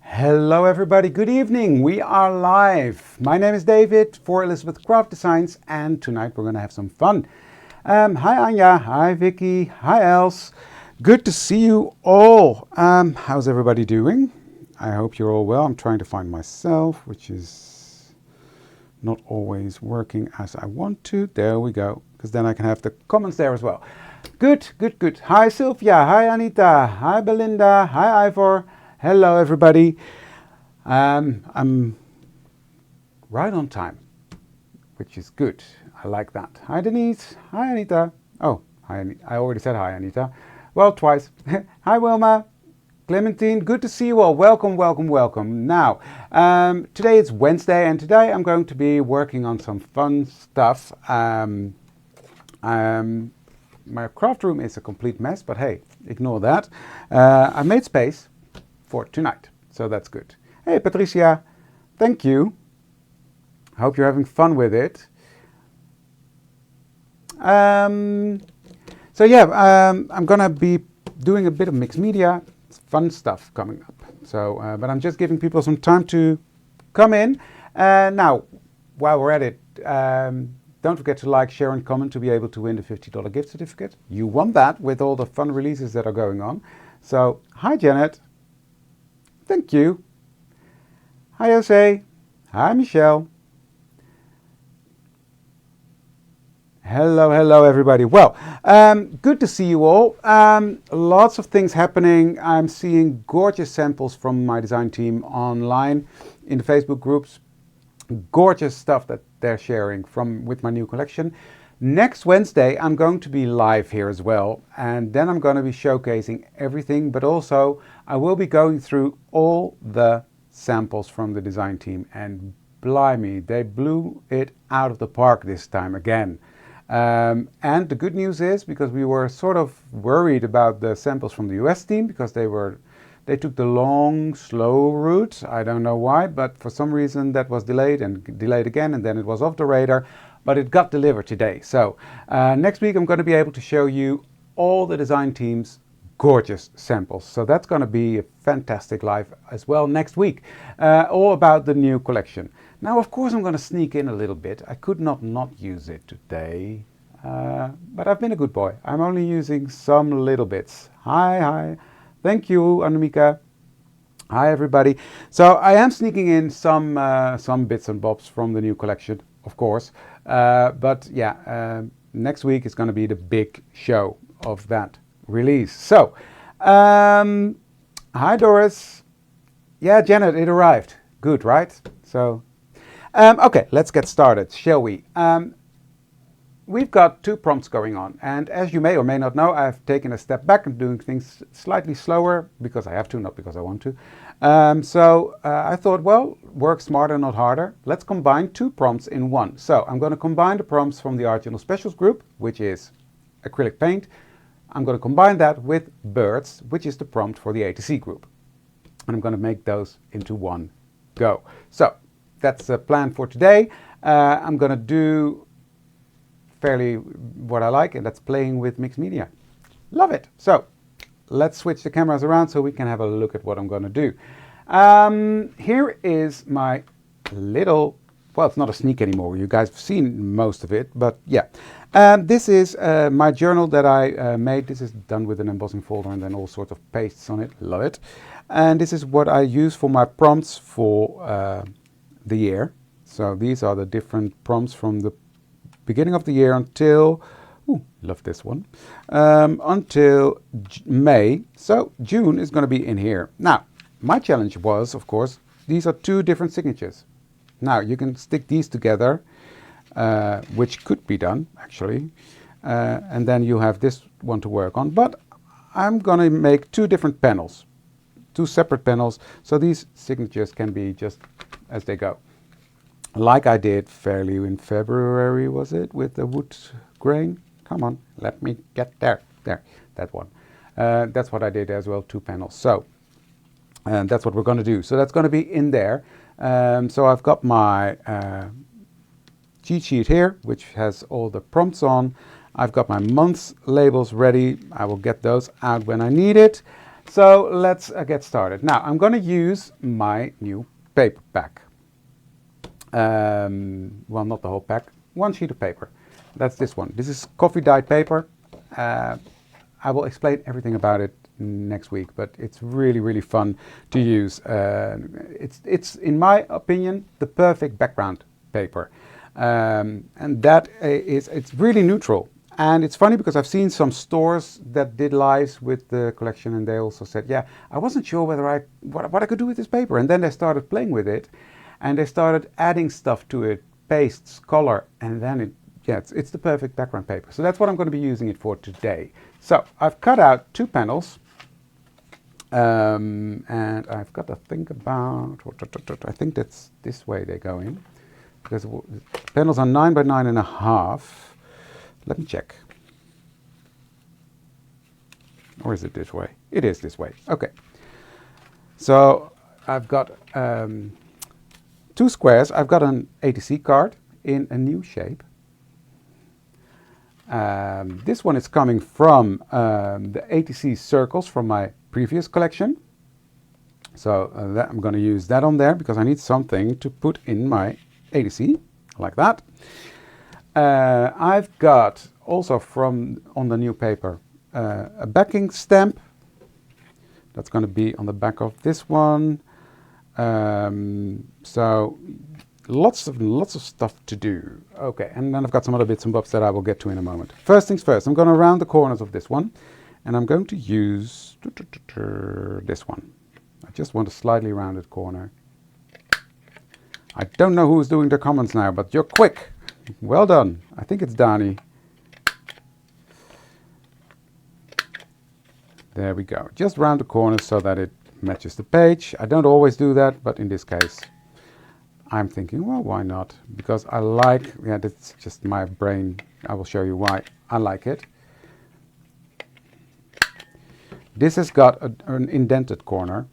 Hello everybody, good evening. We are live. My name is David for Elizabeth Craft Designs and tonight we're going to have some fun. Hi Anja, hi Vicky, hi Els. Good to see you all. How's everybody doing? I hope you're all well. I'm trying to find myself, which is not always working as I want to. There we go, because then I can have the comments there as well. Good. Hi Sylvia, hi Anita, hi Belinda, hi Ivor. Hello everybody. I'm right on time, which is good. I like that. Hi Denise. Hi Anita. Oh, hi. I already said hi Anita. Well, twice. Hi Wilma. Clementine, good to see you all. Welcome. Now, today is Wednesday and today I'm going to be working on some fun stuff. My craft room is a complete mess, but hey, ignore that. I made space for tonight, so that's good. Hey Patricia, thank you. I hope you're having fun with it. I'm gonna be doing a bit of mixed media, fun stuff coming up. So, but I'm just giving people some time to come in. Now, while we're at it, don't forget to like, share, and comment to be able to win the $50 gift certificate. You want that with all the fun releases that are going on. So, hi Janet. Thank you. Hi Jose. Hi Michelle. Hello everybody. Well, good to see you all. Lots of things happening. I'm seeing gorgeous samples from my design team online in the Facebook groups. Gorgeous stuff that they're sharing with my new collection. Next Wednesday, I'm going to be live here as well, and then I'm going to be showcasing everything, but also I will be going through all the samples from the design team, and blimey, they blew it out of the park this time again. And the good news is, because we were sort of worried about the samples from the US team, because they took the long, slow route. I don't know why, but for some reason that was delayed and delayed again, and then it was off the radar. But it got delivered today. So next week I'm going to be able to show you all the design team's gorgeous samples. So that's going to be a fantastic live as well next week. All about the new collection. Now, of course, I'm going to sneak in a little bit. I could not use it today. But I've been a good boy. I'm only using some little bits. Hi. Thank you, Anumika. Hi, everybody. So I am sneaking in some bits and bobs from the new collection, of course. But yeah, next week is going to be the big show of that release. So, hi Doris. Yeah, Janet, it arrived. Good, right? So, okay, let's get started, shall we? We've got two prompts going on, and as you may or may not know, I've taken a step back and doing things slightly slower because I have to, not because I want to. I thought, well, work smarter, not harder. Let's combine two prompts in one. So I'm going to combine the prompts from the Art Journal Specials group, which is acrylic paint. I'm going to combine that with birds, which is the prompt for the A to C group. And I'm going to make those into one go. So that's the plan for today. I'm going to do fairly what I like, and that's playing with mixed media. Love it. So let's switch the cameras around so we can have a look at what I'm going to do. Here is my little, well, it's not a sneak anymore. You guys have seen most of it, but yeah. This is my journal that I made. This is done with an embossing folder and then all sorts of pastes on it. Love it. And this is what I use for my prompts for the year. So these are the different prompts from the beginning of the year until, love this one, until May. So June is going to be in here. Now, my challenge was, of course, these are two different signatures. Now, you can stick these together, which could be done, actually. And then you have this one to work on. But I'm going to make two different panels, two separate panels, so these signatures can be just as they go. Like I did fairly in February, was it, with the wood grain? Come on, let me get there. There, that one. That's what I did as well, two panels. So, and that's what we're going to do. So that's going to be in there. So I've got my cheat sheet here, which has all the prompts on. I've got my months labels ready. I will get those out when I need it. So let's get started. Now I'm going to use my new paper pack. Well, not the whole pack, one sheet of paper. That's this one. This is coffee dyed paper. I will explain everything about it next week, but it's really, really fun to use. It's in my opinion, the perfect background paper. And that is, it's really neutral. And it's funny because I've seen some stores that did lives with the collection, and they also said, yeah, I wasn't sure whether what I could do with this paper. And then they started playing with it, and they started adding stuff to it, pastes, color, and then it's the perfect background paper. So that's what I'm going to be using it for today. So I've cut out 2 panels, and I've got to think about, I think that's this way they go in, because the panels are 9 by 9.5. Let me check. Or is it this way? It is this way. Okay. So I've got 2 squares. I've got an ATC card in a new shape. This one is coming from the ATC circles from my previous collection. So I'm going to use that on there because I need something to put in my ATC, like that. I've got also on the new paper a backing stamp. That's going to be on the back of this one. So lots of stuff to do. Okay, and then I've got some other bits and bobs that I will get to in a moment. First things first, I'm going to round the corners of this one, and I'm going to use this one. I just want a slightly rounded corner. I don't know who's doing the comments now, but you're quick. Well done. I think it's Dani. There we go. Just round the corners so that it matches the page. I don't always do that, but in this case, I'm thinking, well, why not? Because I like, that's just my brain. I will show you why I like it. This has got an indented corner,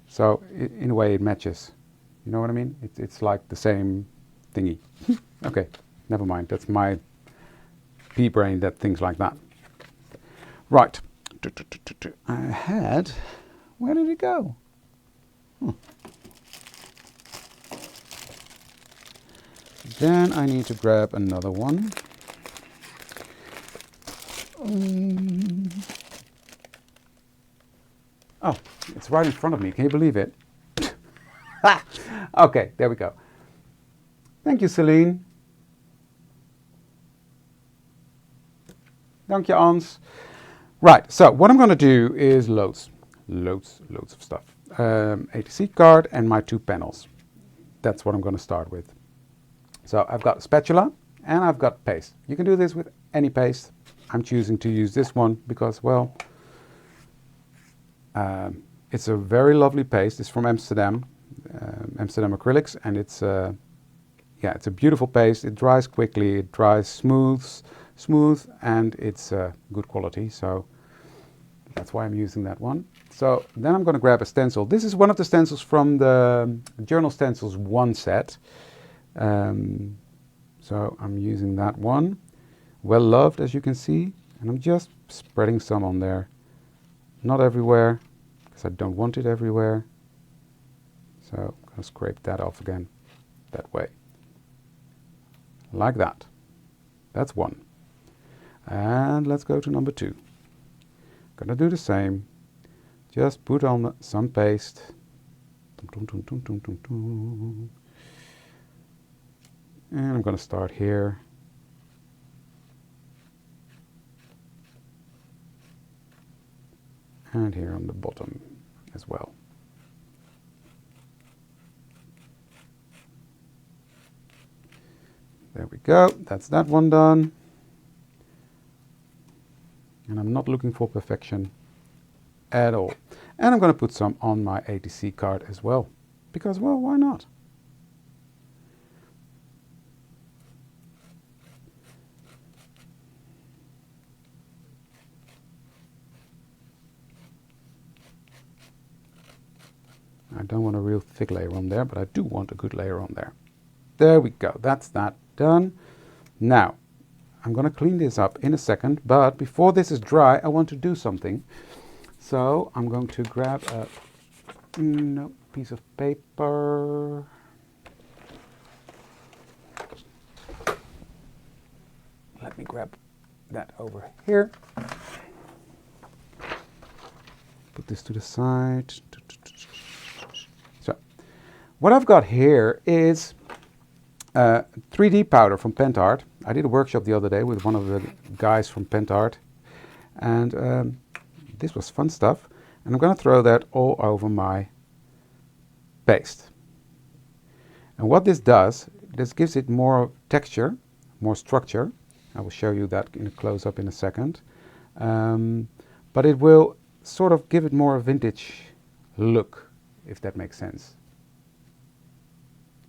so in a way it matches. You know what I mean? It's like the same thingy. Okay. Never mind, that's my pea brain that thinks like that. Right. I had, where did it go? Then I need to grab another one. Oh, it's right in front of me, can you believe it? Okay, there we go. Thank you, Celine. Dank je, Ans. Right, so what I'm going to do is loads of stuff. ATC card and my 2 panels. That's what I'm going to start with. So I've got a spatula and I've got paste. You can do this with any paste. I'm choosing to use this one because, well, it's a very lovely paste. It's from Amsterdam, Amsterdam Acrylics, and it's a beautiful paste. It dries quickly, it dries smooth, and it's good quality, so that's why I'm using that one. So then I'm going to grab a stencil. This is one of the stencils from the Journal Stencils 1 set. So I'm using that one. Well loved, as you can see, and I'm just spreading some on there. Not everywhere, because I don't want it everywhere. So I'm going to scrape that off again, that way. Like that. That's 1. And let's go to number 2. Gonna do the same. Just put on some paste. And I'm gonna start here. And here on the bottom as well. There we go. That's that one done. And I'm not looking for perfection at all. And I'm going to put some on my ATC card as well. Because, well, why not? I don't want a real thick layer on there, but I do want a good layer on there. There we go. That's that done. Now, I'm going to clean this up in a second, but before this is dry, I want to do something. So I'm going to grab a piece of paper. Let me grab that over here. Put this to the side. So, what I've got here is 3D powder from Pentart. I did a workshop the other day with one of the guys from Pentart, and this was fun stuff. And I'm going to throw that all over my paste. And what this does, this gives it more texture, more structure. I will show you that in a close-up in a second. But it will sort of give it more a vintage look, if that makes sense.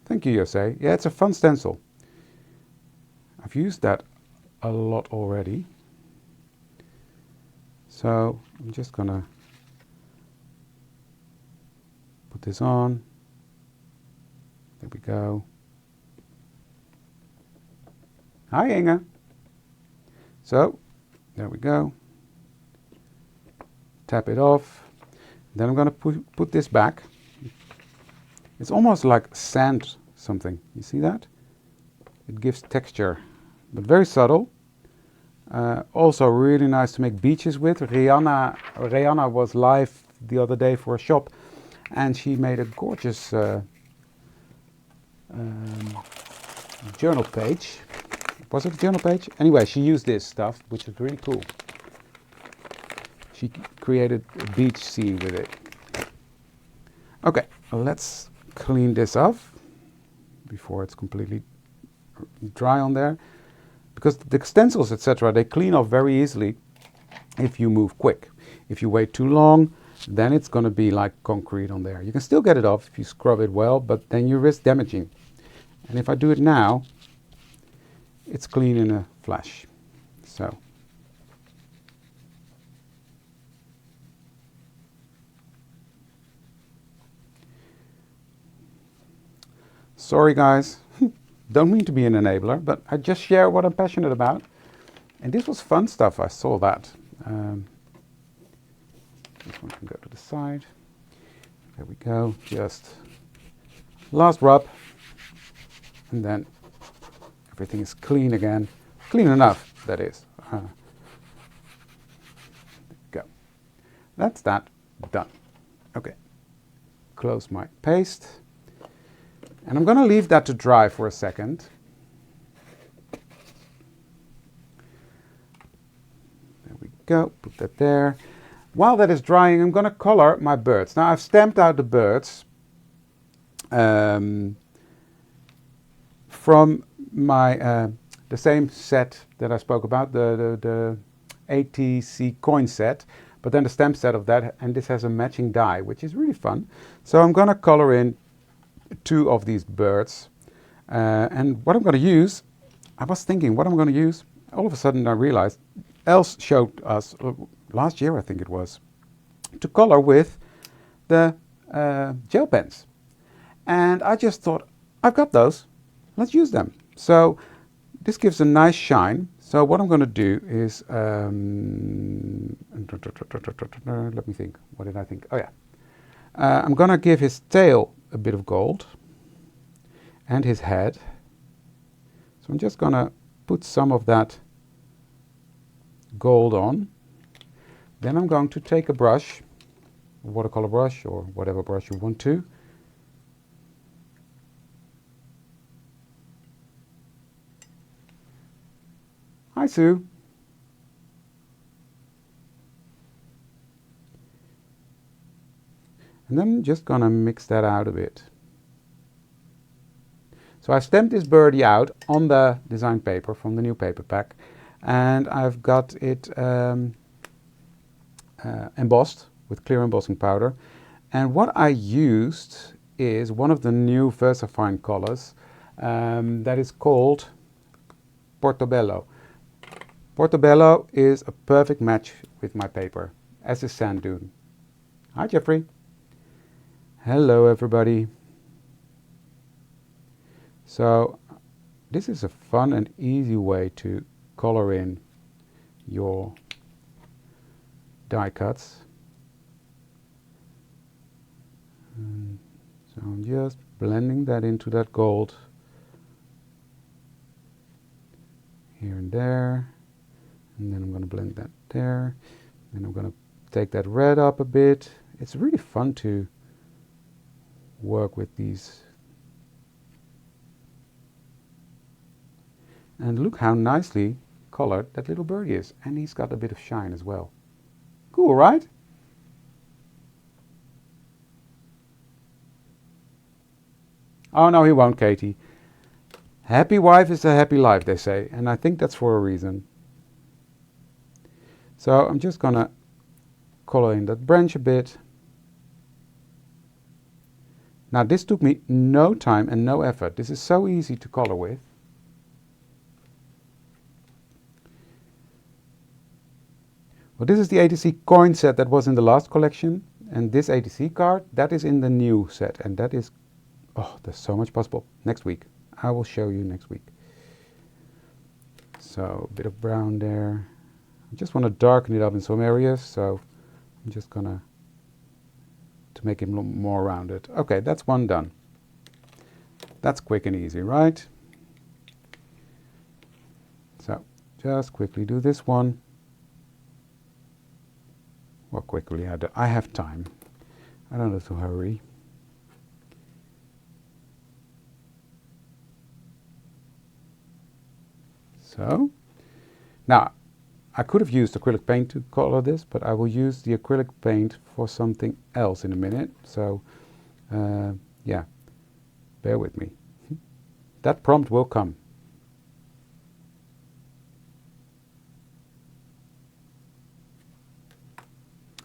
Thank you, Jose. Yeah, it's a fun stencil. I've used that a lot already. So I'm just gonna put this on. There we go. Hi, Inge. So, there we go. Tap it off. Then I'm going to put this back. It's almost like sand something. You see that? It gives texture, but very subtle. Also really nice to make beaches with. Rihanna was live the other day for a shop, and she made a gorgeous journal page. Was it a journal page? Anyway, she used this stuff, which is really cool. She created a beach scene with it. Okay, let's clean this off before it's completely dry on there. Because the stencils, etc., they clean off very easily if you move quick. If you wait too long, then it's going to be like concrete on there. You can still get it off if you scrub it well, but then you risk damaging. And if I do it now, it's clean in a flash. So. Sorry guys, don't mean to be an enabler, but I just share what I'm passionate about. And this was fun stuff, I saw that. This one can go to the side. There we go, just last rub. And then everything is clean again. Clean enough, that is. There we go. That's that done. Okay, close my paste. And I'm going to leave that to dry for a second. There we go, put that there. While that is drying, I'm going to color my birds. Now I've stamped out the birds from my the same set that I spoke about, the ATC coin set, but then the stamp set of that, and this has a matching die, which is really fun. So I'm going to color in 2 of these birds, and what I'm going to use, I was thinking what I'm going to use, all of a sudden I realized Els showed us last year, I think it was, to color with the gel pens, and I just thought, I've got those, let's use them. So this gives a nice shine. So what I'm going to do is, let me think, what did I think? Oh yeah, I'm going to give his tail a bit of gold and his head. So I'm just going to put some of that gold on. Then I'm going to take a brush, a watercolor brush or whatever brush you want to. Hi Sue. And then I'm just going to mix that out a bit. So I stamped this birdie out on the design paper from the new paper pack, and I've got it embossed with clear embossing powder. And what I used is one of the new VersaFine colors that is called Portobello. Portobello is a perfect match with my paper, as is Sand Dune. Hi Jeffrey. Hello everybody. So this is a fun and easy way to color in your die cuts. So I'm just blending that into that gold here and there, and then I'm going to blend that there, and I'm going to take that red up a bit. It's really fun to work with these. And look how nicely colored that little birdie is, and he's got a bit of shine as well. Cool, right? Oh no, he won't, Katie. Happy wife is a happy life, they say, and I think that's for a reason. So I'm just gonna color in that branch a bit. Now this took me no time and no effort. This is so easy to color with. Well, this is the ATC coin set that was in the last collection, and this ATC card, that is in the new set, and that is, oh, there's so much possible. Next week. I will show you next week. So a bit of brown there. I just want to darken it up in some areas, so I'm just gonna to make it more rounded. Okay, that's one done. That's quick and easy, right? So just quickly do this one. Well, quickly, I have time. I don't have to hurry. So, now, I could have used acrylic paint to color this, but I will use the acrylic paint for something else in a minute. So, yeah, bear with me. That prompt will come.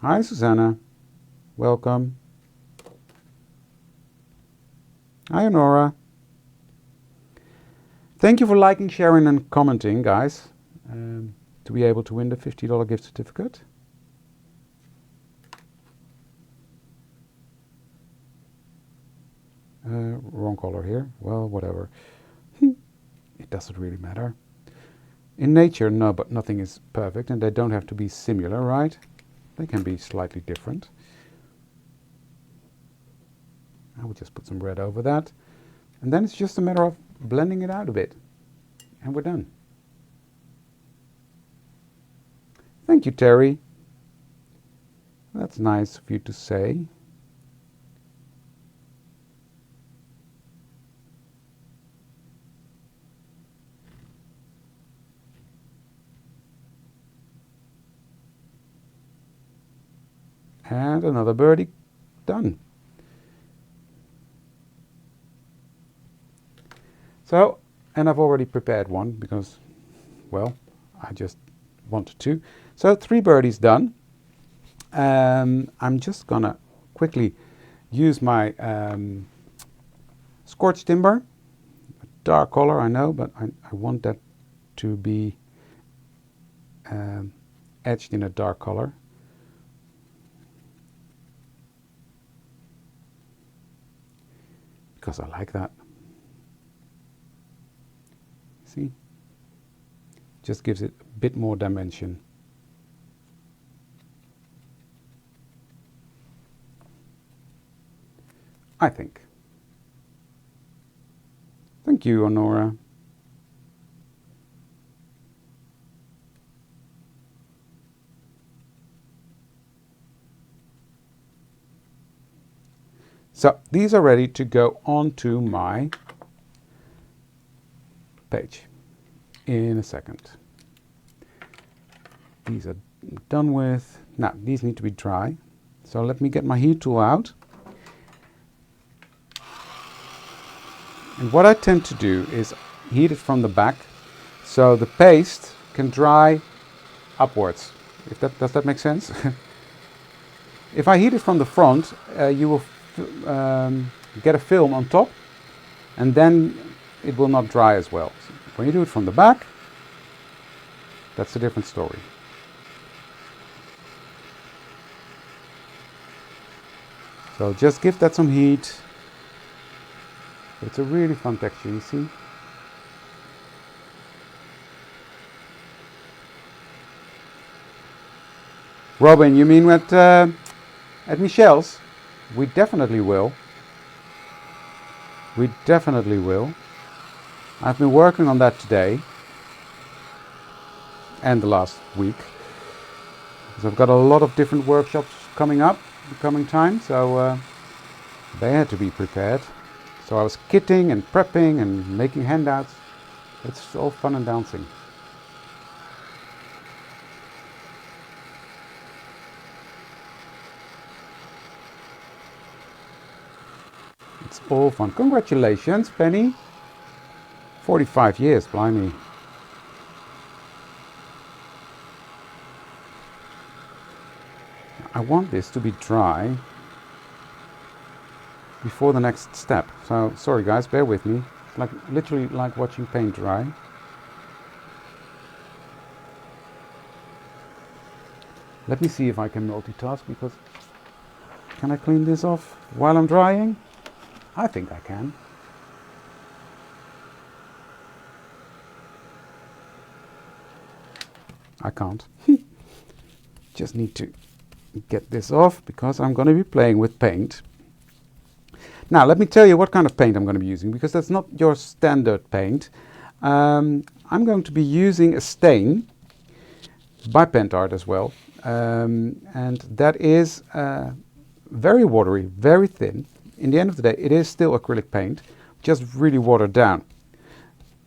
Hi, Susanna. Welcome. Hi, Honora. Thank you for liking, sharing, and commenting, guys, to be able to win the $50 gift certificate. Wrong color here. Well, whatever. It doesn't really matter. In nature, no, but nothing is perfect, and they don't have to be similar, right? They can be slightly different. I will just put some red over that. And then it's just a matter of blending it out a bit. And we're done. Thank you, Terry. That's nice of you to say. And another birdie done. So, and I've already prepared one because, well, I just wanted to. So 3 birdies done. I'm just gonna quickly use my scorched timber. A dark color, I know, but I want that to be etched in a dark color. Because I like that. See? Just gives it a bit more dimension. I think. Thank you, Honora. So these are ready to go onto my page in a second. These are done with. Now these need to be dry. So let me get my heat tool out. And what I tend to do is heat it from the back so the paste can dry upwards. Does that make sense? If I heat it from the front, you will get a film on top, and then it will not dry as well. So when you do it from the back, that's a different story. So just give that some heat. It's a really fun texture, you see? Robin, you mean at Michelle's? We definitely will. We definitely will. I've been working on that today and the last week. So I've got a lot of different workshops coming up in the coming time, so they had to be prepared. So I was kitting and prepping and making handouts. It's all fun and dancing. It's all fun. Congratulations, Penny. 45 years, blimey. I want this to be dry before the next step. So, sorry guys, bear with me. It's like literally like watching paint dry. Let me see if I can multitask, because can I clean this off while I'm drying? I think I can. I can't. Just need to get this off because I'm going to be playing with paint. Now let me tell you what kind of paint I'm going to be using, because that's not your standard paint. I'm going to be using a stain by Pentart as well, and that is very watery, very thin. In the end of the day, it is still acrylic paint, just really watered down.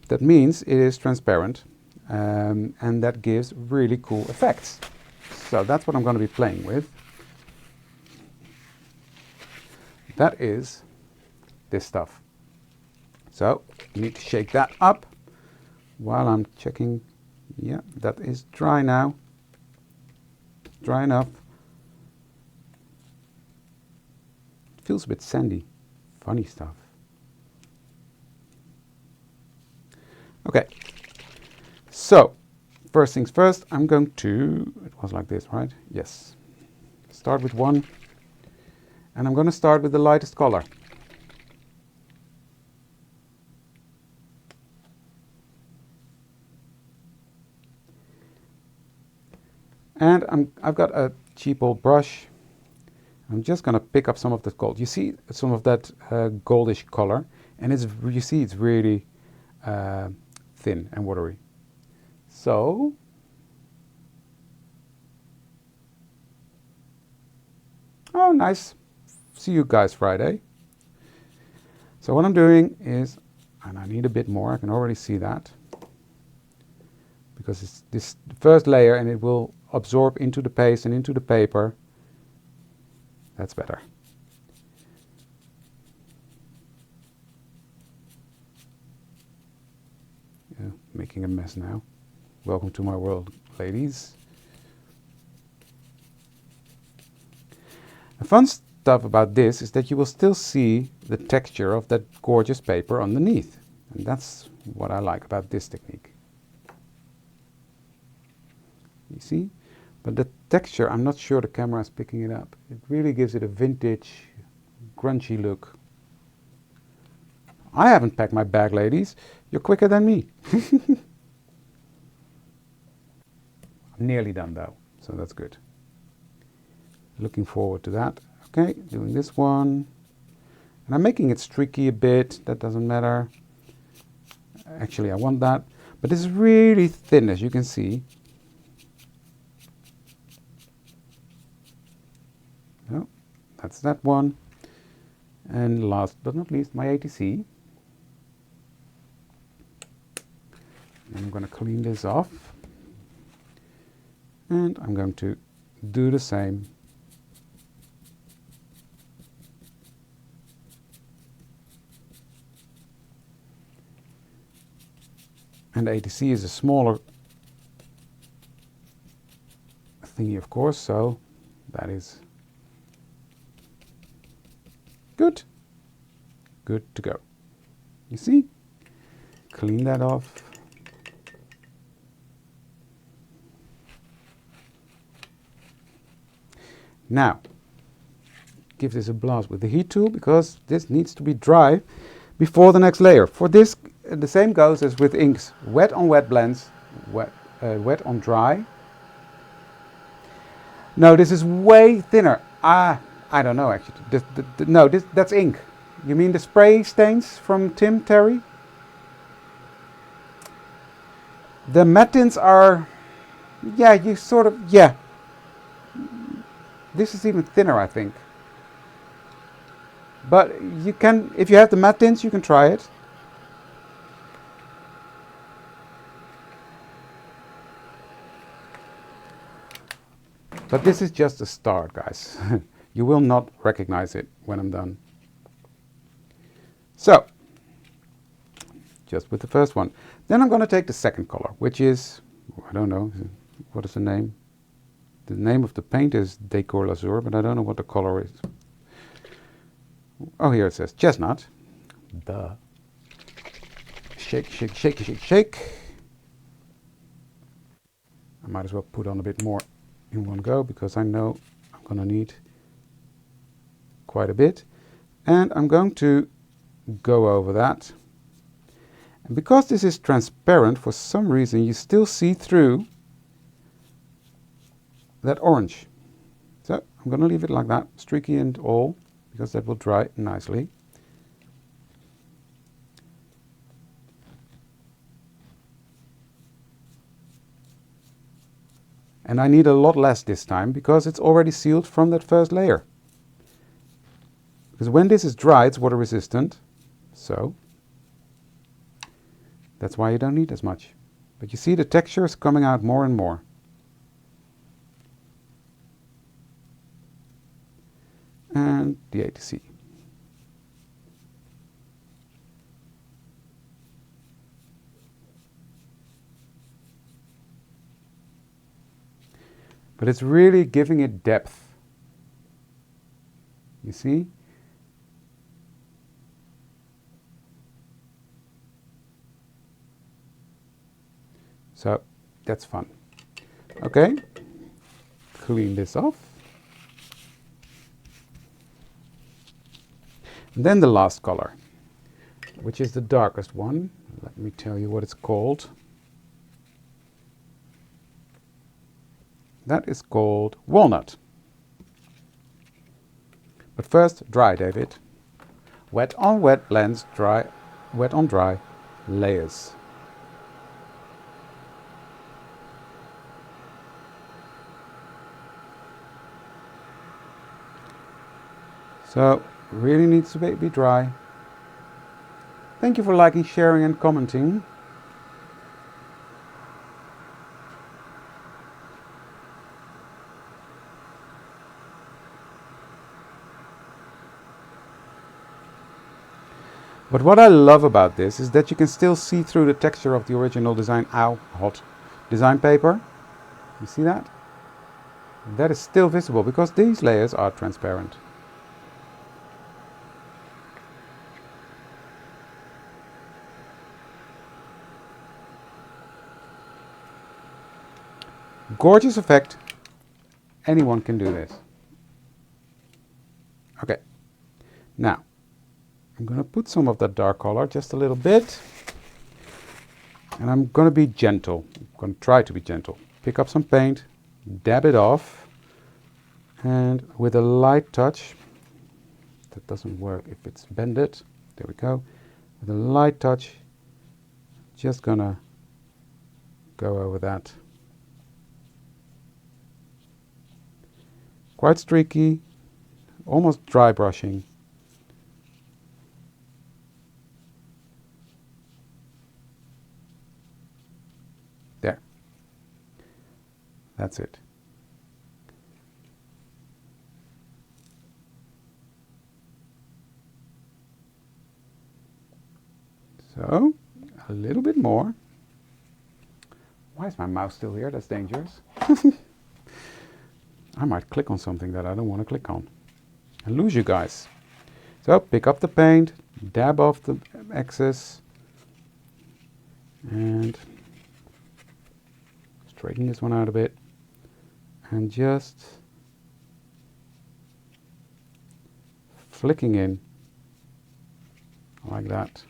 That means it is transparent, and that gives really cool effects. So that's what I'm going to be playing with. That is this stuff. So you need to shake that up while I'm checking. Yeah, that is dry now. Dry enough. It feels a bit sandy. Funny stuff. Okay. So, first things first, I'm going to, it was like this, right? Yes. Start with one. And I'm going to start with the lightest color. And I've got a cheap old brush. I'm just going to pick up some of the gold. You see some of that goldish color, and you see it's really thin and watery. So oh, nice. See you guys Friday. So what I'm doing is, and I need a bit more, I can already see that, because it's this first layer and it will absorb into the paste and into the paper. That's better. Yeah, making a mess now. Welcome to my world, ladies. The fun stuff about this is that you will still see the texture of that gorgeous paper underneath. And that's what I like about this technique. You see? But the texture, I'm not sure the camera is picking it up. It really gives it a vintage, grungy look. I haven't packed my bag, ladies. You're quicker than me. I'm nearly done though, so that's good. Looking forward to that. Okay, doing this one. And I'm making it streaky a bit, that doesn't matter. Actually, I want that. But this is really thin, as you can see. Oh, that's that one. And last but not least, my ATC. And I'm going to clean this off. And I'm going to do the same. And the ATC is a smaller thingy, of course, so that is good. Good to go. You see? Clean that off. Now, give this a blast with the heat tool, because this needs to be dry before the next layer. For this, the same goes as with inks. Wet on wet blends, wet on dry. No, this is way thinner. I I don't know actually. No, that's ink. You mean the spray stains from Tim Terry? The matte tints are, yeah, you sort of, yeah. This is even thinner, I think. But you can, if you have the matte tints, you can try it. But this is just a start, guys. You will not recognize it when I'm done. So, just with the first one. Then I'm going to take the second color, which is, I don't know, what is the name? The name of the paint is Decor Lazur, but I don't know what the color is. Oh, here it says chestnut. Duh. Shake, shake, shake, shake, shake. I might as well put on a bit more in one go because I know I'm going to need quite a bit. And I'm going to go over that. And because this is transparent, for some reason you still see through that orange. So I'm going to leave it like that, streaky and all, because that will dry nicely. And I need a lot less this time because it's already sealed from that first layer. Because when this is dry, it's water resistant. So that's why you don't need as much. But you see the texture is coming out more and more. And the ATC. But it's really giving it depth. You see? So that's fun. Okay, clean this off. And then the last color, which is the darkest one. Let me tell you what it's called. That is called Walnut. But first, dry, David. Wet on wet blends, dry, wet on dry layers. So, really needs to be dry. Thank you for liking, sharing and commenting. But what I love about this is that you can still see through the texture of the original design, hot design paper. You see that? That is still visible because these layers are transparent. Gorgeous effect. Anyone can do this. Okay. Now, I'm going to put some of that dark color, just a little bit. And I'm going to be gentle. I'm going to try to be gentle. Pick up some paint, dab it off, and with a light touch, that doesn't work if it's bended. There we go. With a light touch, just going to go over that. Quite streaky, almost dry brushing. There. That's it. So, a little bit more. Why is my mouse still here? That's dangerous. I might click on something that I don't want to click on and lose you guys. So pick up the paint, dab off the excess, and straighten this one out a bit, and just flicking in like that.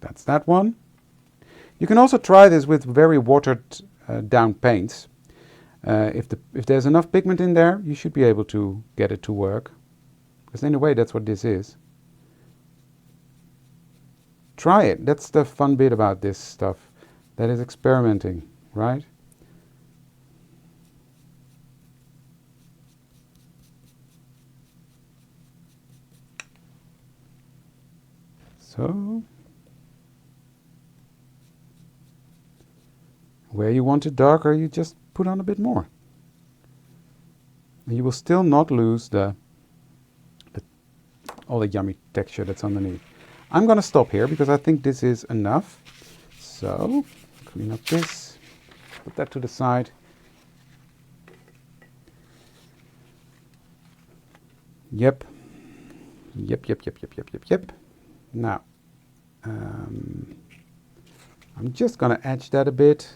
That's that one. You can also try this with very watered down paints. If there's enough pigment in there, you should be able to get it to work. Because in a way, that's what this is. Try it. That's the fun bit about this stuff. That is experimenting, right? So, where you want it darker, you just put on a bit more. And you will still not lose all the yummy texture that's underneath. I'm going to stop here because I think this is enough. So, clean up this, put that to the side. Yep. Now, I'm just going to edge that a bit.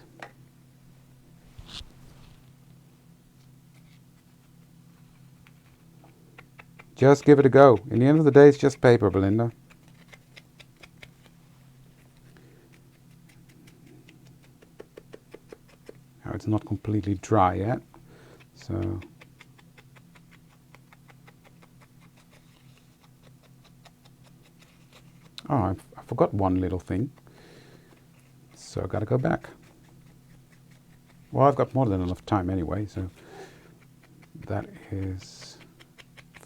Just give it a go. In the end of the day, it's just paper, Belinda. Now, it's not completely dry yet, so... Oh, I forgot one little thing. So I've got to go back. Well, I've got more than enough time anyway, so that is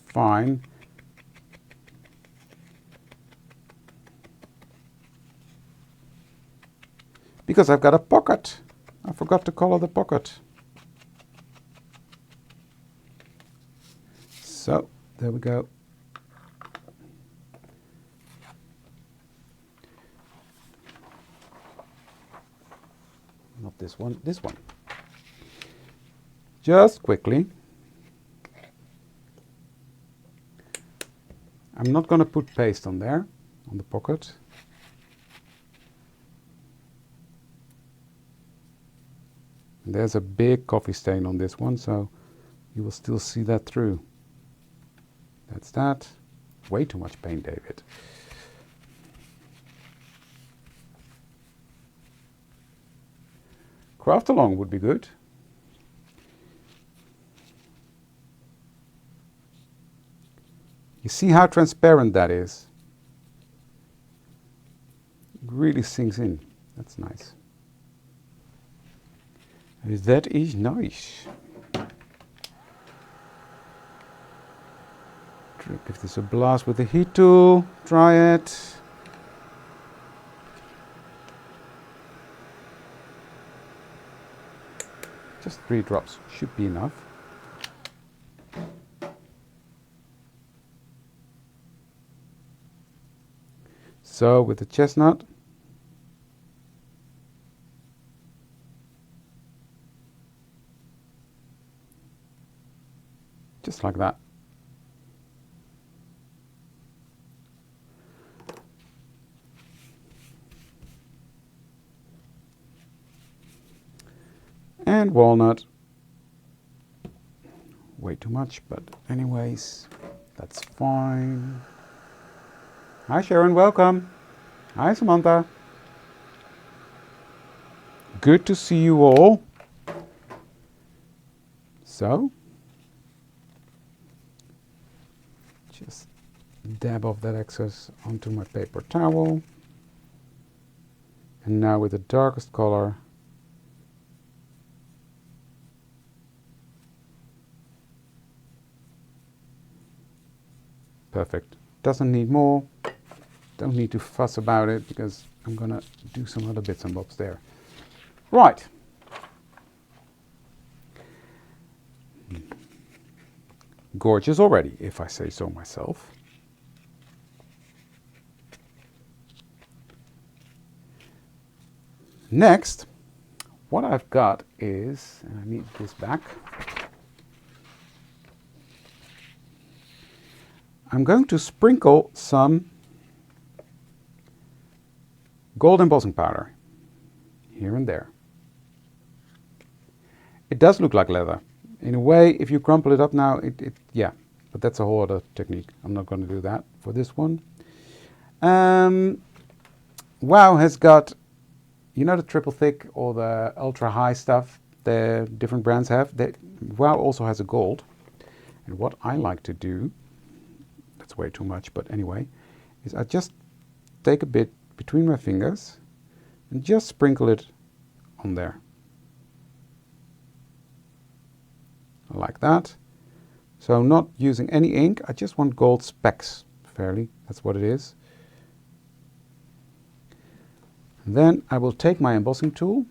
fine. Because I've got a pocket. I forgot to color the pocket. So, there we go. Not this one, this one. Just quickly. I'm not going to put paste on there, on the pocket. And there's a big coffee stain on this one, so you will still see that through. That's that. Way too much paint, David. Craft along would be good. You see how transparent that is? It really sinks in. That's nice. That is nice. Give this a blast with the heat tool. Try it. Just 3 drops should be enough. So with the chestnut, just like that. And walnut. Way too much, but anyways, that's fine. Hi Sharon, welcome. Hi Samantha. Good to see you all. So, just dab off that excess onto my paper towel. And now with the darkest color, perfect. Doesn't need more. Don't need to fuss about it because I'm gonna do some other bits and bobs there. Right. Gorgeous already, if I say so myself. Next, what I've got is, and I need this back. I'm going to sprinkle some gold embossing powder here and there. It does look like leather. In a way, if you crumple it up now, yeah, but that's a whole other technique. I'm not going to do that for this one. WoW has got, you know, the triple thick or the ultra high stuff the different brands have. WoW also has a gold. And what I like to do, that's way too much, but anyway, is I just take a bit between my fingers and just sprinkle it on there. Like that. So I'm not using any ink, I just want gold specks, fairly, that's what it is. And then I will take my embossing tool,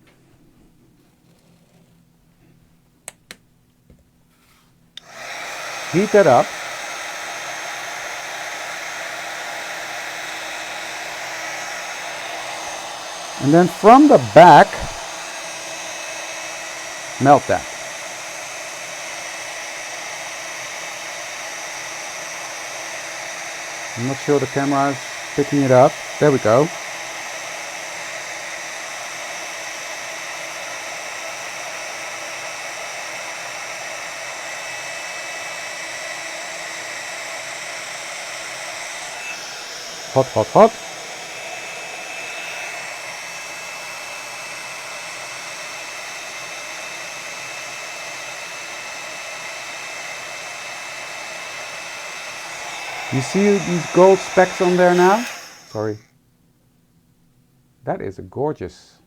heat that up, and then from the back, melt that. I'm not sure the camera is picking it up. There we go. Hot, hot, hot. You see these gold specks on there now? Sorry. That is a gorgeous.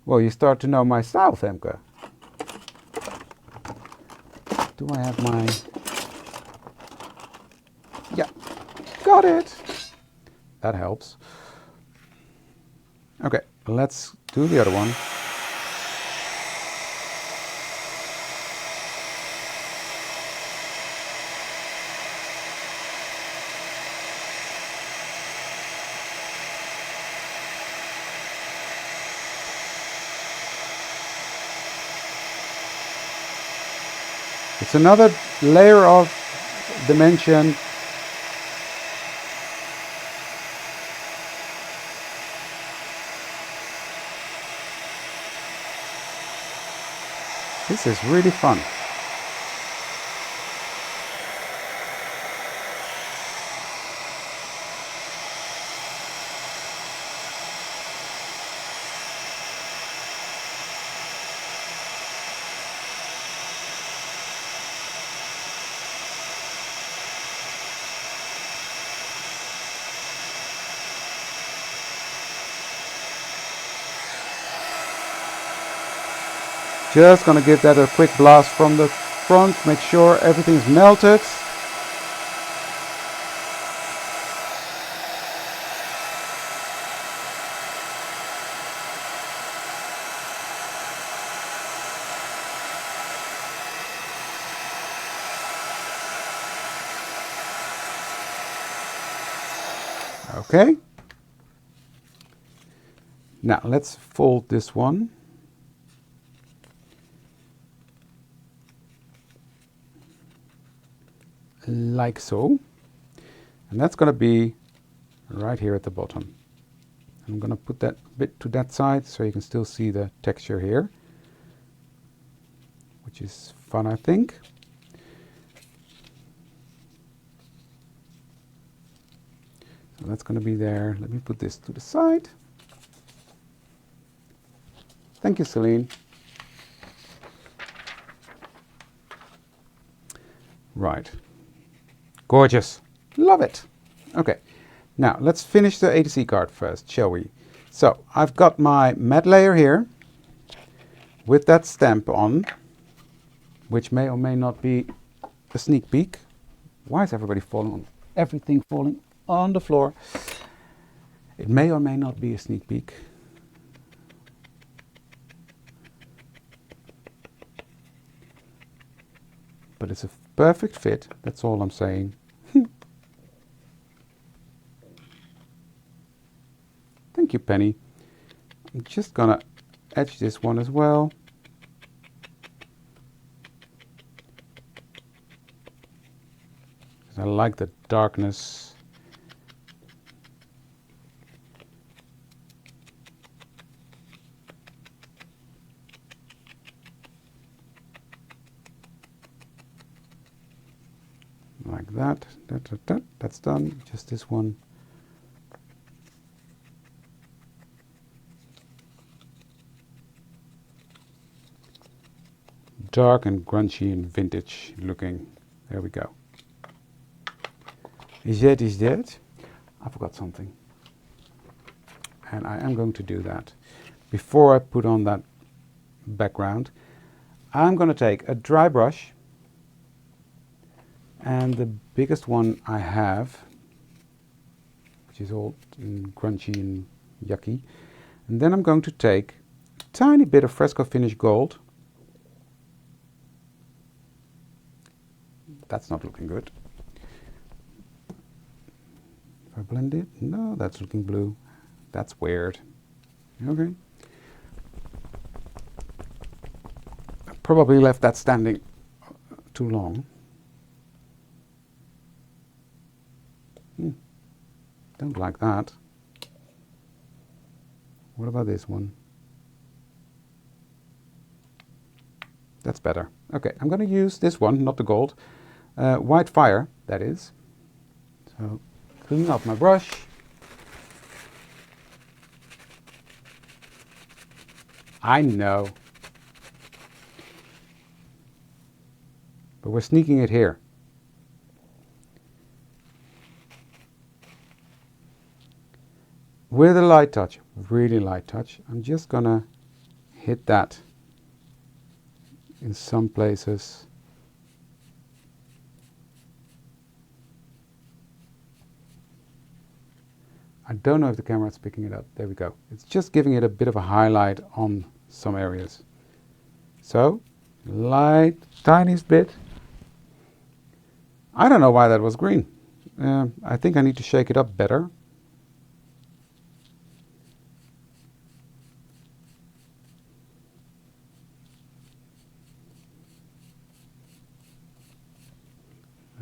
Well, you start to know my style, Femke. Do I have my... Yeah, got it. That helps. Okay, let's do the other one. It's another layer of dimension. This is really fun. Just gonna give that a quick blast from the front, make sure everything's melted. Okay. Now let's fold this one. Like so. And that's going to be right here at the bottom. I'm going to put that bit to that side so you can still see the texture here, which is fun, I think. So that's going to be there. Let me put this to the side. Thank you, Celine. Right. Gorgeous. Love it. Okay. Now, let's finish the ATC card first, shall we? So, I've got my matte layer here with that stamp on, which may or may not be a sneak peek. Why is everything falling on the floor? It may or may not be a sneak peek. But it's a perfect fit, that's all I'm saying. Thank you, Penny. I'm just gonna etch this one as well. I like the darkness. Like that. That's done. Just this one dark and grungy and vintage looking. There we go. Is that? I forgot something. And I am going to do that. Before I put on that background, I'm going to take a dry brush, and the biggest one I have, which is all crunchy and yucky, and then I'm going to take a tiny bit of fresco finish gold. That's not looking good. If I blend it, no, that's looking blue. That's weird. Okay. I probably left that standing too long. Don't like that. What about this one? That's better. Okay, I'm going to use this one, not the gold. White fire, that is. So, cleaning off my brush. I know. But we're sneaking it here. With a light touch, really light touch, I'm just gonna hit that in some places. I don't know if the camera is picking it up. There we go. It's just giving it a bit of a highlight on some areas. So, light, tiniest bit. I don't know why that was green. I think I need to shake it up better.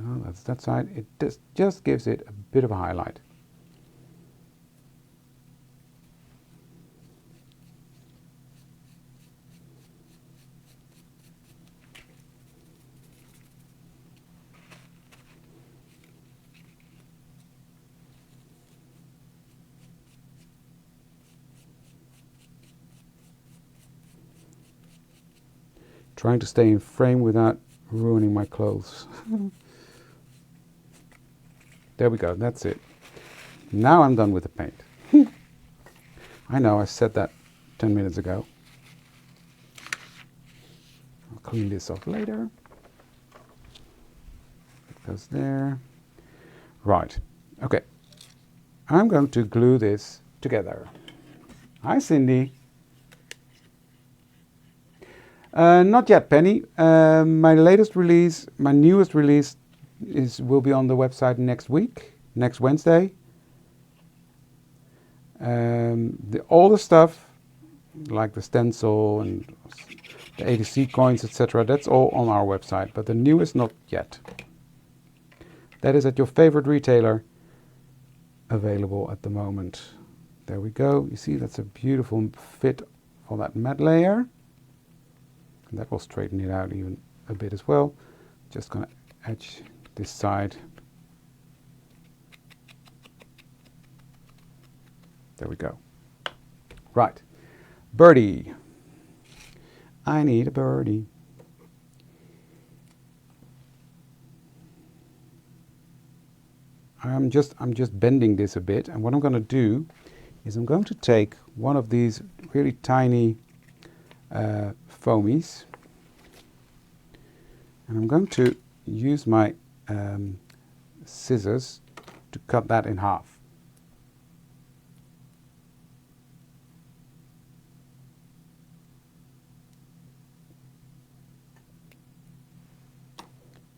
Oh, that's that side. It just gives it a bit of a highlight. Trying to stay in frame without ruining my clothes. There we go, that's it. Now I'm done with the paint. I know, I said that 10 minutes ago. I'll clean this off later. It goes there. Right, okay. I'm going to glue this together. Hi, Cindy. Not yet, Penny. My latest release, my newest release, will be on the website next week, next Wednesday. All the stuff, like the stencil and the ADC coins, etc., that's all on our website, but the newest not yet. That is at your favorite retailer, available at the moment. There we go. You see, that's a beautiful fit for that matte layer. And that will straighten it out even a bit as well. Just gonna edge this side. There we go. Right. Birdie. I need a birdie. I'm just bending this a bit, and what I'm going to do is I'm going to take one of these really tiny foamies, and I'm going to use my scissors to cut that in half.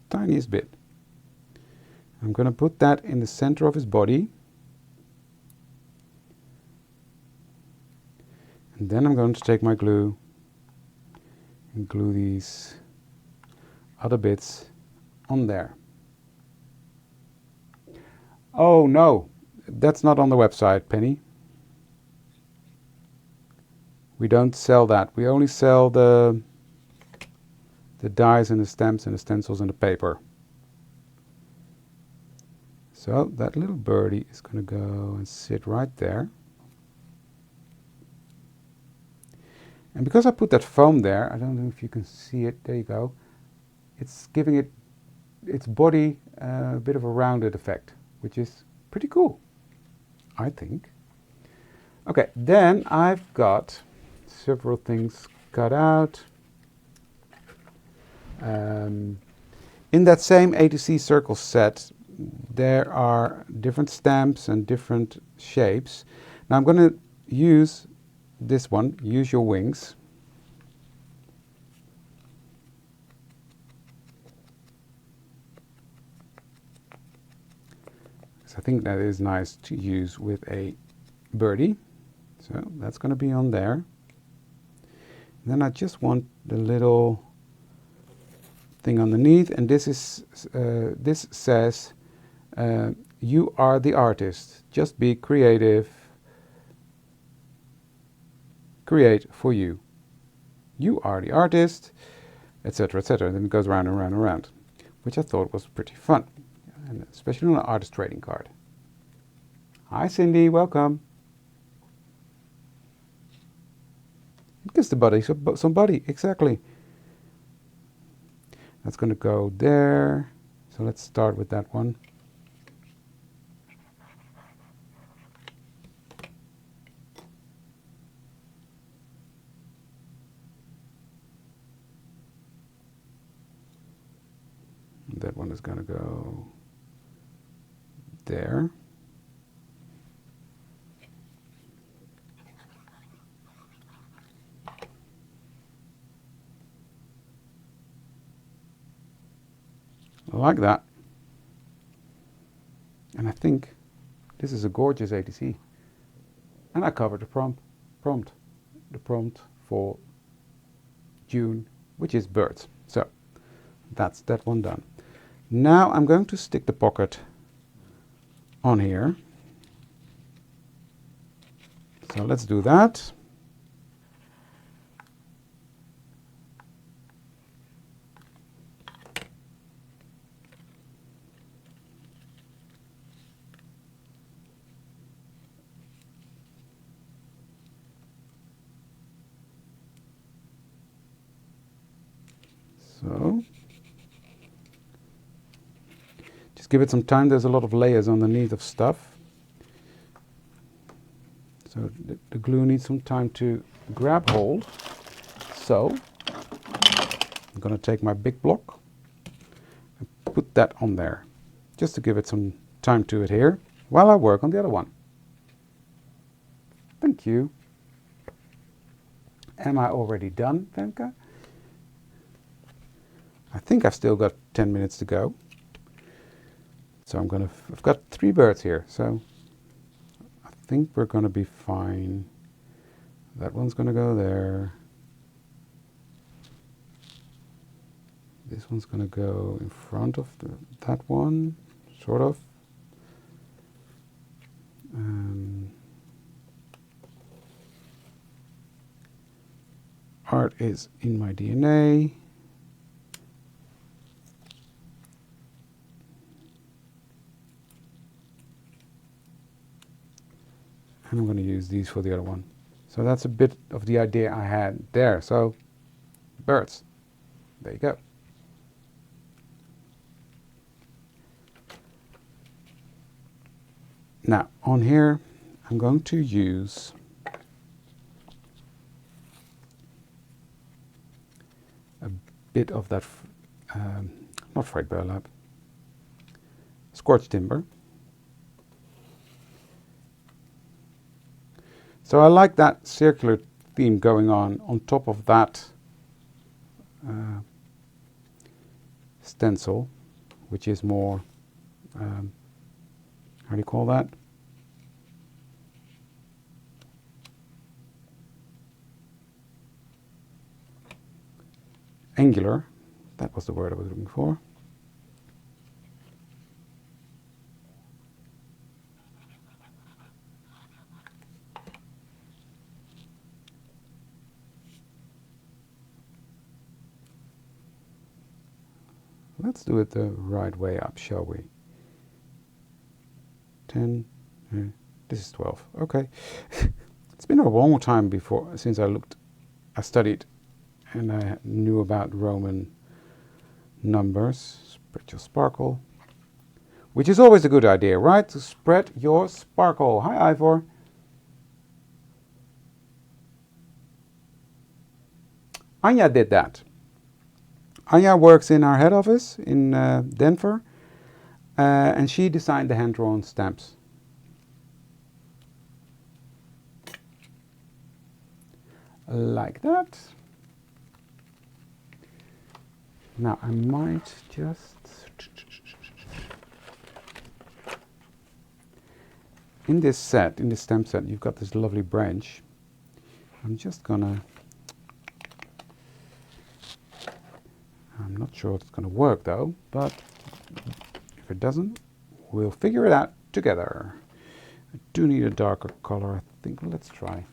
Tiniest bit. I'm going to put that in the center of his body, and then I'm going to take my glue and glue these other bits on there. Oh no, that's not on the website, Penny. We don't sell that. We only sell the dies and the stamps and the stencils and the paper. So that little birdie is going to go and sit right there. And because I put that foam there, I don't know if you can see it, there you go, it's giving it its body a bit of a rounded effect, which is pretty cool, I think. Okay, then I've got several things cut out. In that same A to C circle set, there are different stamps and different shapes. Now I'm going to use this one, use your wings. So I think that is nice to use with a birdie. So that's going to be on there. And then I just want the little thing underneath, and this is this says you are the artist, just be creative, create for you, you are the artist, etc., etc. And then it goes around and around and around, which I thought was pretty fun, and especially on an artist trading card. Hi Cindy, welcome. It gives the body some body, exactly. That's going to go there. So let's start with that one. That one is going to go there. I like that. And I think this is a gorgeous ATC. And I covered the prompt for June, which is birds. So that's that one done. Now I'm going to stick the pocket on here. So let's do that. So just give it some time. There's a lot of layers underneath of stuff. So the glue needs some time to grab hold. So I'm going to take my big block and put that on there, just to give it some time to adhere while I work on the other one. Thank you. Am I already done, Femke? I think I've still got 10 minutes to go. So I've got 3 birds here, so I think we're gonna be fine. That one's gonna go there. This one's gonna go in front of that one, sort of. Art is in my DNA. And I'm going to use these for the other one. So that's a bit of the idea I had there. So birds, there you go. Now on here I'm going to use a bit of that, not fried burlap, scorched timber. So I like that circular theme going on top of that stencil, which is more, how do you call that? Angular. That was the word I was looking for. Let's do it the right way up, shall we? 10, this is 12, okay. It's been a long time since I looked I studied and I knew about Roman numbers. Spread your sparkle. Which is always a good idea, right? To spread your sparkle. Hi, Ivor. Anja did that. Anja works in our head office in Denver, and she designed the hand-drawn stamps. Like that. Now I might just... In this set, in this stamp set, you've got this lovely branch. I'm just gonna... I'm not sure it's gonna work though, but if it doesn't, we'll figure it out together. I do need a darker color, I think. Let's try.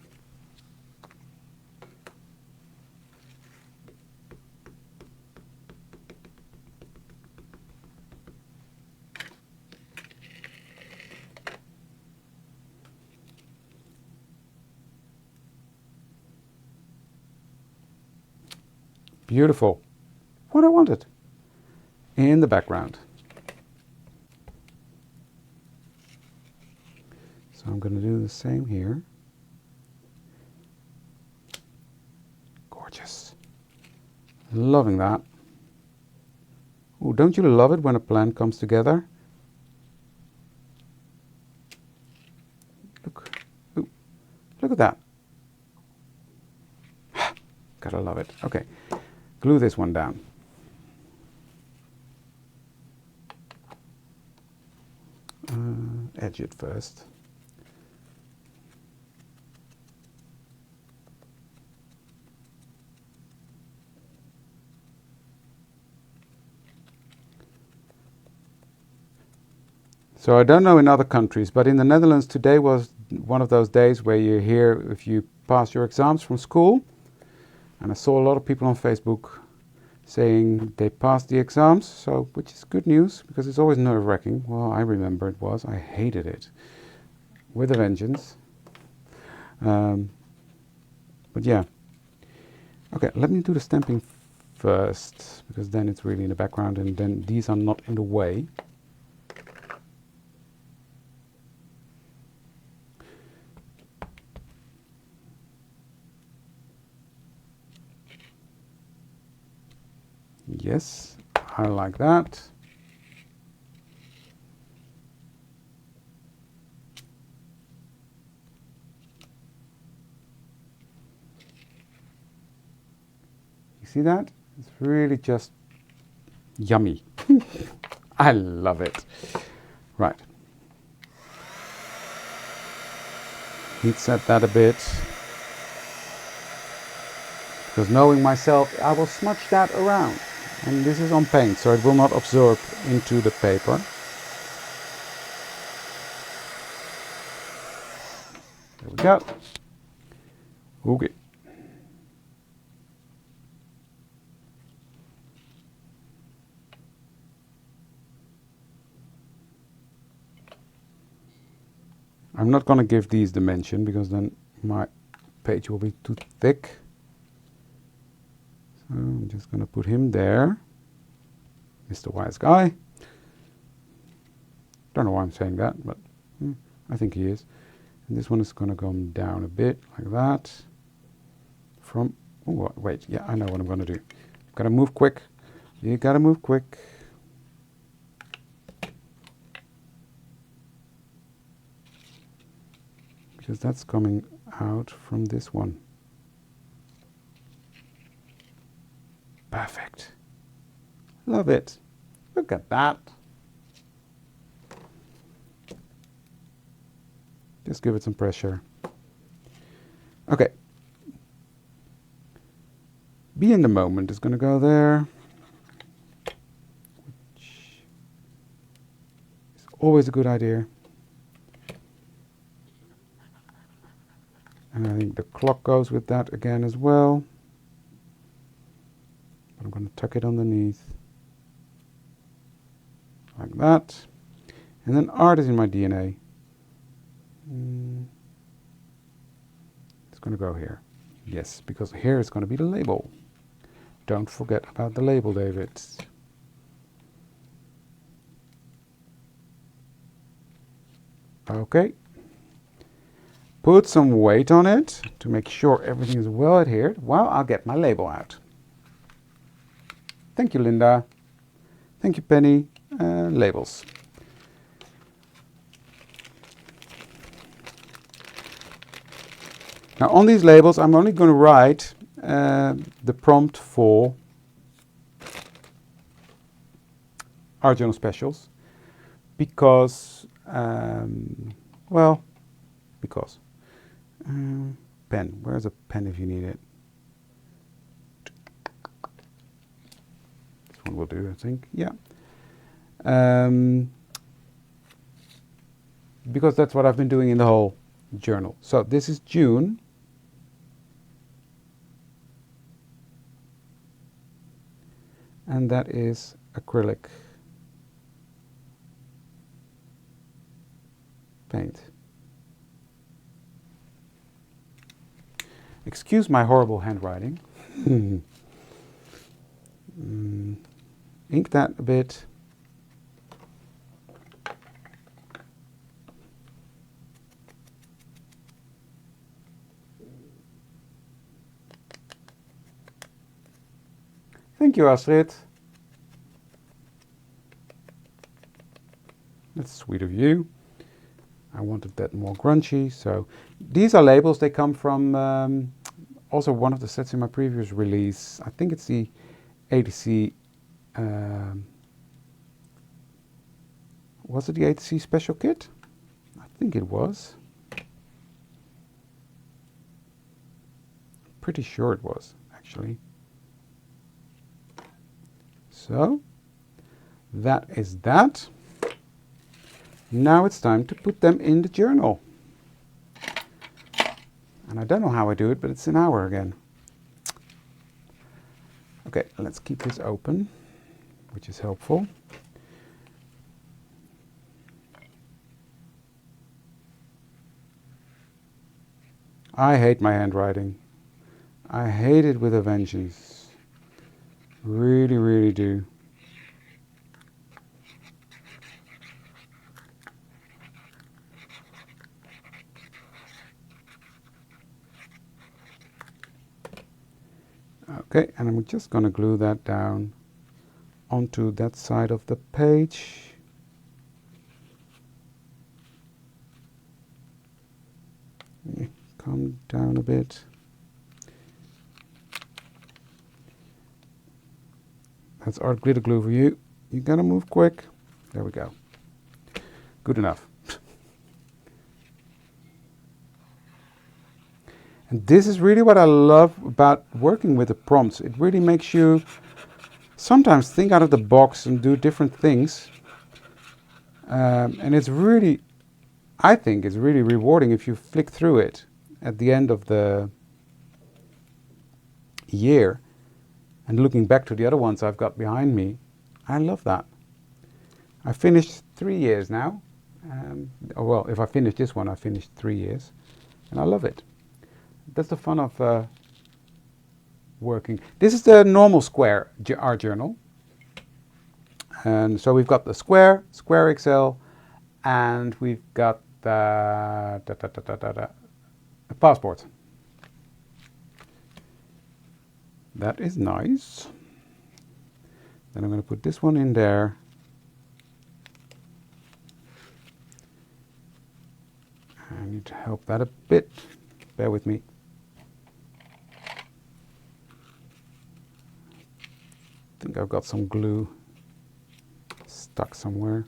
Beautiful. What I wanted in the background. So I'm going to do the same here. Gorgeous. Loving that. Oh, don't you love it when a plan comes together? Look. Ooh, look at that. Gotta love it. Okay. Glue this one down. Edge it first. So I don't know in other countries, but in the Netherlands today was one of those days where you hear if you pass your exams from school. And I saw a lot of people on Facebook saying they passed the exams, so which is good news because it's always nerve-wracking. Well, I remember it was. I hated it with a vengeance. But yeah. Okay, let me do the stamping first because then it's really in the background and then these are not in the way. Yes, I like that. You see that? It's really just yummy. I love it. Right. Heat set that a bit. Because knowing myself, I will smudge that around. And this is on paint, so it will not absorb into the paper. There we go. Okay. I'm not going to give these dimension because then my page will be too thick. So I'm just going to put him there. Mr. Wise Guy. Don't know why I'm saying that, but I think he is. And this one is going to come down a bit like that. From, oh wait, yeah, I know what I'm going to do. Gotta move quick. You gotta move quick. Because that's coming out from this one. Perfect. Love it. Look at that. Just give it some pressure. Okay. Be in the moment is going to go there. Which is always a good idea. And I think the clock goes with that again as well. But I'm going to tuck it underneath. Like that. And then art is in my DNA. It's going to go here. Yes, because here is going to be the label. Don't forget about the label, David. Okay. Put some weight on it to make sure everything is well adhered while I'll get my label out. Thank you, Linda. Thank you, Penny. Labels. Now on these labels I'm only going to write the prompt for our journal specials because, pen. Where's a pen if you need it? This one will do, I think. Yeah. Because that's what I've been doing in the whole journal. So this is June. And that is acrylic paint. Excuse my horrible handwriting. Ink that a bit. Thank you, Astrid. That's sweet of you. I wanted that more grungy, so these are labels. They come from also one of the sets in my previous release. I think it's the ATC. Was it the ATC special kit? I think it was. Pretty sure it was, actually. So that is that. Now it's time to put them in the journal. And I don't know how I do it, but it's an hour again. Okay, let's keep this open, which is helpful. I hate my handwriting. I hate it with a vengeance. Really, really do. Okay, and I'm just going to glue that down onto that side of the page. Come down a bit. That's art glitter glue for you. You gotta move quick. There we go. Good enough. And this is really what I love about working with the prompts. It really makes you sometimes think out of the box and do different things. And it's really, I think it's really rewarding if you flick through it at the end of the year and looking back to the other ones I've got behind me. I love that. I finished 3 years now. Well, if I finish this one, I finished 3 years. And I love it. That's the fun of working. This is the normal square art journal. And so we've got the square XL, and we've got the passport. That is nice. Then I'm going to put this one in there. I need to help that a bit. Bear with me. I think I've got some glue stuck somewhere.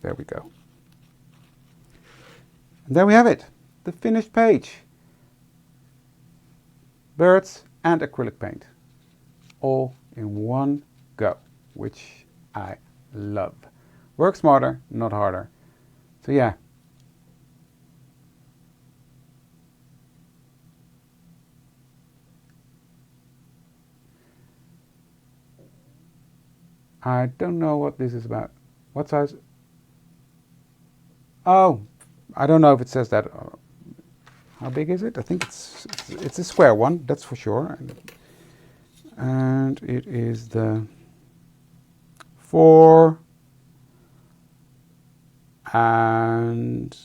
There we go. And there we have it, the finished page. Birds and acrylic paint, all in one go, which I love. Work smarter, not harder. So yeah. I don't know what this is about. What size? Oh, I don't know if it says that. How big is it? I think it's a square one, that's for sure. And it is the 4 and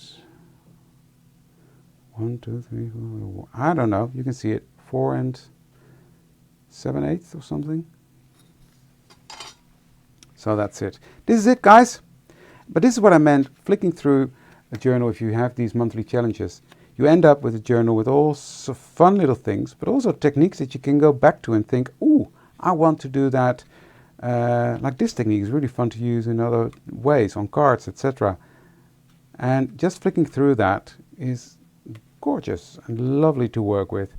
1, 2, 3, 4, I don't know. You can see it. 4 and 7/8 or something. So that's it. This is it, guys. But this is what I meant, flicking through a journal. If you have these monthly challenges, you end up with a journal with all sorts of fun little things, but also techniques that you can go back to and think, ooh, I want to do that. Like this technique is really fun to use in other ways, on cards, etc. And just flicking through that is gorgeous and lovely to work with.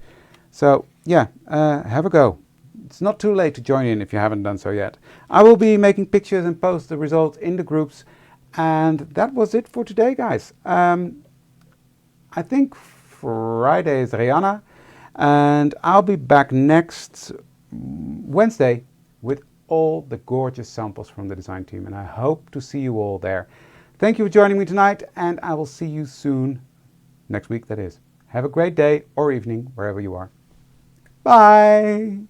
So yeah, have a go. It's not too late to join in if you haven't done so yet. I will be making pictures and post the results in the groups. And that was it for today, guys. I think Friday is Rihanna, and I'll be back next Wednesday with all the gorgeous samples from the design team, and I hope to see you all there. Thank you for joining me tonight, and I will see you soon, next week that is. Have a great day or evening, wherever you are. Bye!